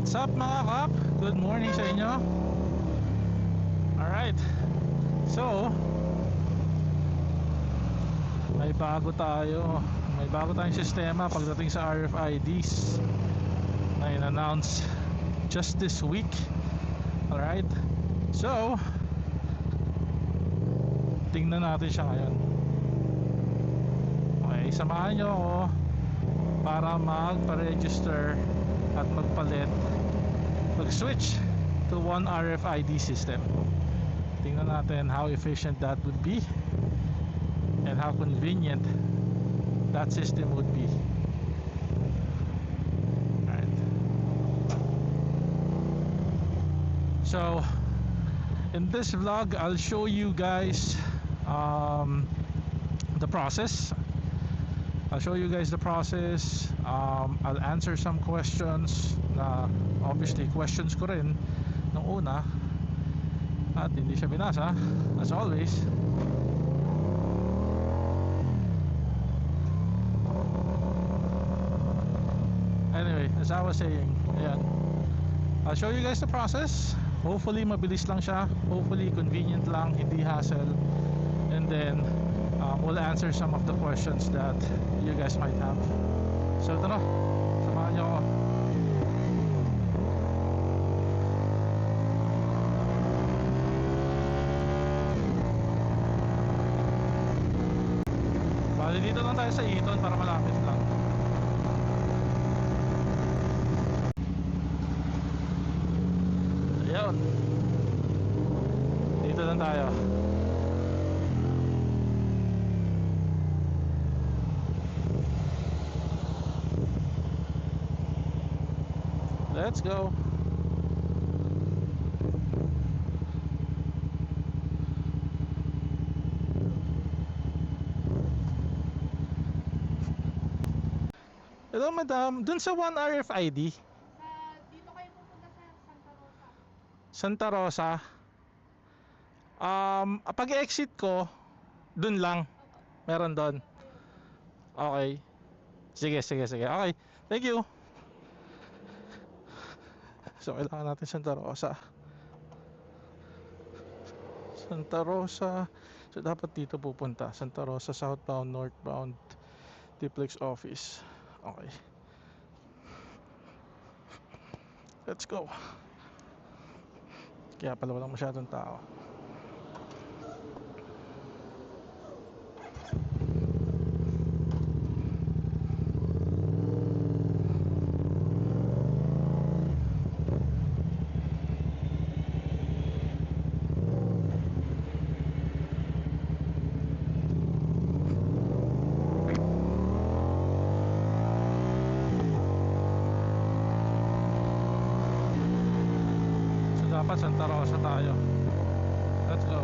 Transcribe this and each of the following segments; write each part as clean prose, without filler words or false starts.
What's up mga kap? Good morning sa inyo. Alright. So may bago tayong sistema pagdating sa RFIDs na in-announce just this week. Alright. So tingnan natin siya ngayon. Okay, samahan nyo ako para magpa-register at mag-switch to one RFID system. Tingnan natin how efficient that would be and how convenient that system would be. Alright. So in this vlog I'll show you guys the process. I'll show you guys the process. I'll answer some questions na obviously questions ko rin nung una at hindi siya binasa as always. Anyway, as I was saying, ayan, I'll show you guys the process. Hopefully mabilis lang siya, hopefully convenient lang, hindi hassle, and then we'll answer some of the questions that you guys might have. So ito na, samahan nyo ako. Bali dito lang tayo sa Eton para malapit lang. Ayun, dito lang tayo. Let's go. Hello madam, dun sa one RFID Dito kayo pupunta sa Santa Rosa. Santa Rosa, pag-exit ko dun lang, meron dun. Okay, sige. Okay, thank you. So kailangan natin Santa Rosa. So dapat dito pupunta Santa Rosa, southbound, northbound, Tiplex office. Okay, let's go. Kaya pala walang masyadong tao. Dapat Santa Rosa tayo. Let's go.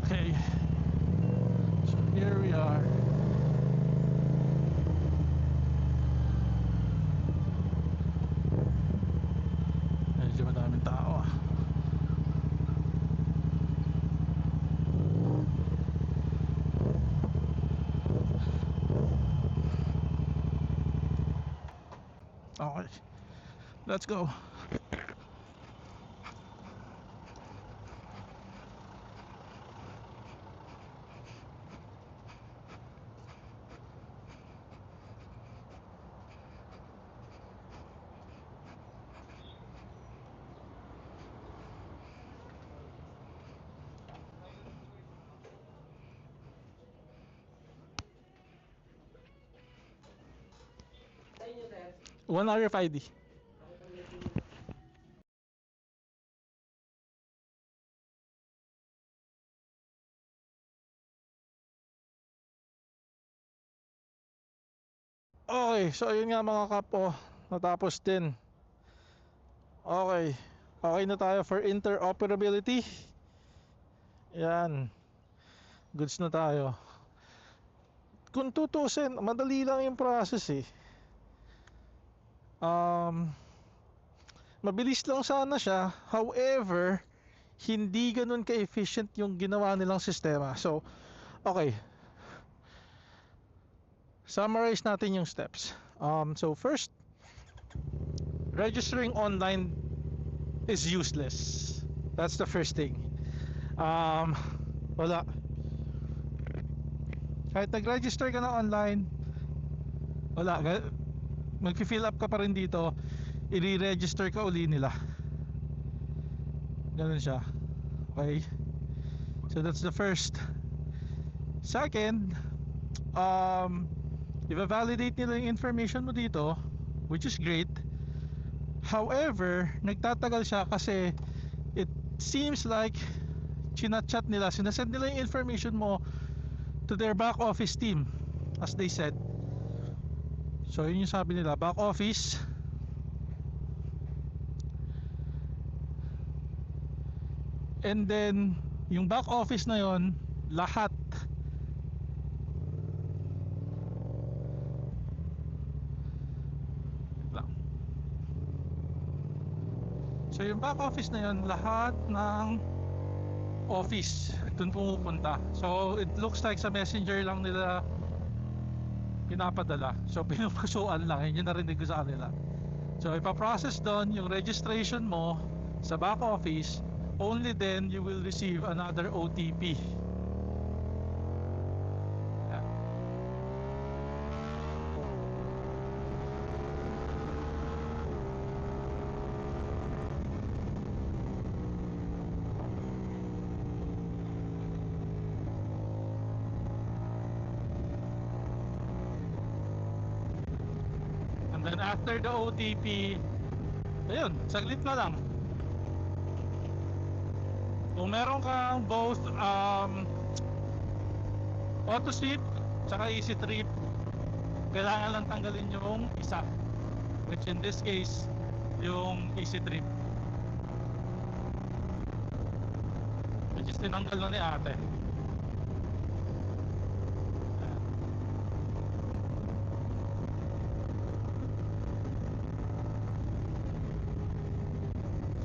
Okay, so here we are. Medyo madaming tao ah. Okay, let's go. One RFID. Okay, so ayun nga mga kapo, natapos din. Okay, okay na tayo for interoperability. Yan, goods na tayo. Kung tutusin, madali lang yung process eh. Mabilis lang sana siya. However, hindi ganun ka-efficient yung ginawa nilang sistema. So, okay. Summarize natin yung steps. So first, registering online is useless. That's the first thing. Wala. Kahit nag-register ka na online, wala. Mag-fill up ka pa rin dito, i-register ka uli nila. Ganun siya. Okay? So that's the first. Second, i-validate nila yung information mo dito, which is great. However, nagtatagal siya kasi it seems like chinachat nila, sinasend nila yung information mo to their back office team, as they said. So yun yung sabi nila, back office. And then yung back office na yon, lahat lang. So yung back office na yon, lahat ng office dun pumupunta. So it looks like sa messenger lang nila pinapadala. So pinapasuan lang, yun yung narinig ko sa kanila. So ipaprocess doon yung registration mo sa back office. Only then you will receive another OTP. Yeah. And then after the OTP, ayun, saglit na lang. Kung meron kang both AutoSweep tsaka EasyTrip, kailangan lang tanggalin yung isa, which in this case yung EasyTrip, which is tinanggal na ni ate.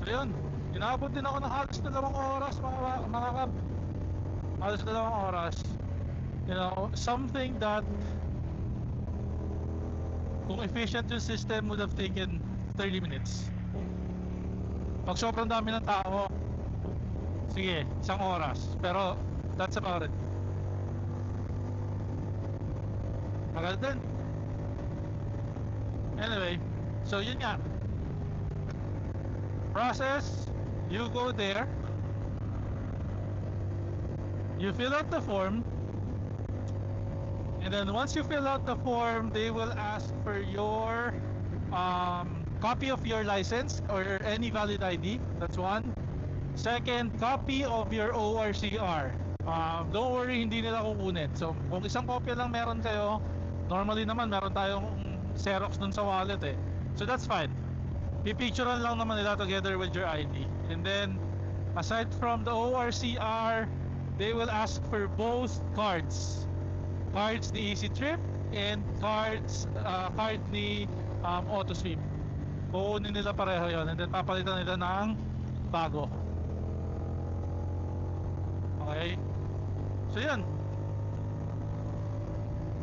So yun, inabot din ako ng halos 2 oras mga kab. Halos 2 oras. You know, something that kung efficient yung system would have taken 30 minutes. Pag sobrang dami ng tao, sige, 1 oras. Pero that's about it. Tagal din. Anyway, so yun nga. Process, you go there, you fill out the form, and then once you fill out the form, they will ask for your copy of your license or any valid ID. That's one. Second, copy of your ORCR. Don't worry, hindi nila kukunin. So kung isang kopya lang meron kayo, normally naman meron tayong Xerox dun sa wallet eh. So that's fine. Pipicturean lang naman nila together with your ID. And then aside from the ORCR, they will ask for both cards. Cards ni EasyTrip and card ni AutoSweep. Kukunin nila pareho yon, and then papalitan nila ng bago. Okay? So yun.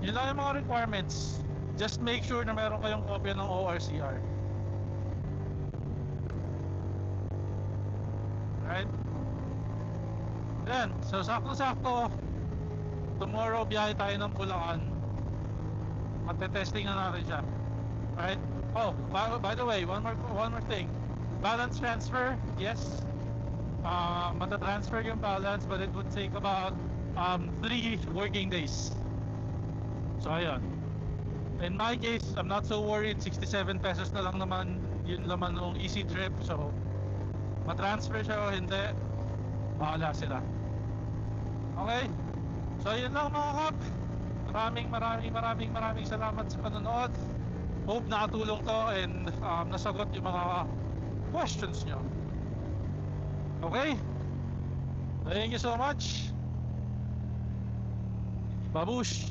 Yun lang yung mga requirements. Just make sure na meron kayong kopya ng ORCR. Right? Then, so sakto-sakto, tomorrow biyahe tayo ng Bulacan. Magte-testing na natin siya. Right? Oh, by the way, one more thing. Balance transfer, yes. Mata-transfer yung balance, but it would take about 3 working days. So ayun. In my case, I'm not so worried. 67 pesos na lang naman yun laman ng easy trip. So, matransfer siya o hindi, bahala sila. Okay? So, yun lang mga kap. Maraming salamat sa panonood. Hope nakatulong to and nasagot yung mga questions nyo. Okay? Thank you so much. Babush!